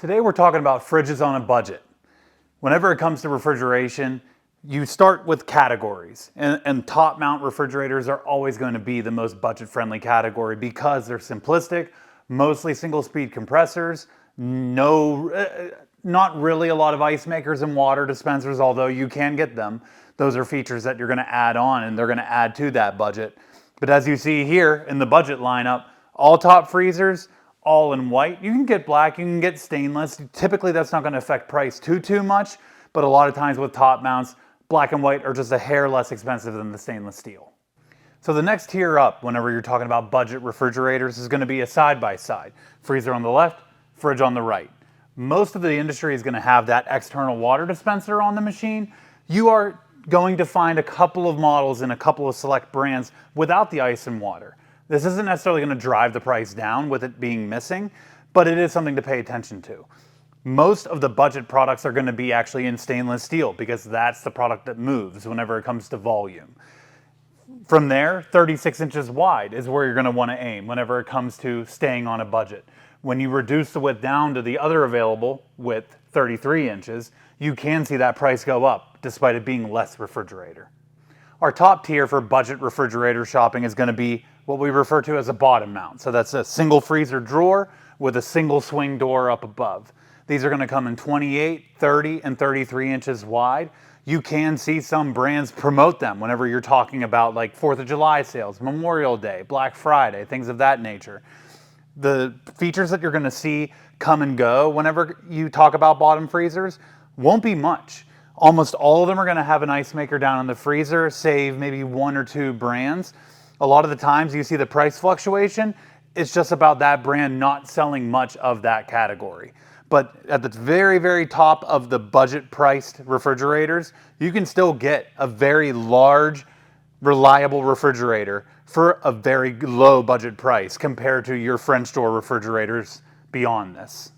Today we're talking about fridges on a budget. Whenever it comes to refrigeration, you start with categories, and top mount refrigerators are always going to be the most budget friendly category because they're simplistic, mostly single speed compressors, not really a lot of ice makers and water dispensers, although you can get them. Those are features that you're going to add on and they're going to add to that budget. But as you see here in the budget lineup, all top freezers, all in white. You can get black, you can get stainless. Typically that's not going to affect price too much, but a lot of times with top mounts, black and white are just a hair less expensive than the stainless steel. So the next tier up, whenever you're talking about budget refrigerators, is going to be a side-by-side. Freezer on the left, fridge on the right. Most of the industry is going to have that external water dispenser on the machine. You are going to find a couple of models in a couple of select brands without the ice and water. This isn't necessarily going to drive the price down with it being missing, but it is something to pay attention to. Most of the budget products are going to be actually in stainless steel because that's the product that moves whenever it comes to volume. From there, 36 inches wide is where you're going to want to aim whenever it comes to staying on a budget. When you reduce the width down to the other available width, 33 inches, you can see that price go up despite it being less refrigerator. Our top tier for budget refrigerator shopping is going to be what we refer to as a bottom mount. So that's a single freezer drawer with a single swing door up above. These are going to come in 28, 30, and 33 inches wide. You can see some brands promote them whenever you're talking about like 4th of July sales, Memorial Day, Black Friday, things of that nature. The features that you're going to see come and go whenever you talk about bottom freezers won't be much. Almost all of them are going to have an ice maker down in the freezer, save maybe 1 or 2 brands. A lot of the times you see the price fluctuation, it's just about that brand not selling much of that category. But at the very top of the budget priced refrigerators, you can still get a very large, reliable refrigerator for a very low budget price compared to your French door refrigerators beyond this.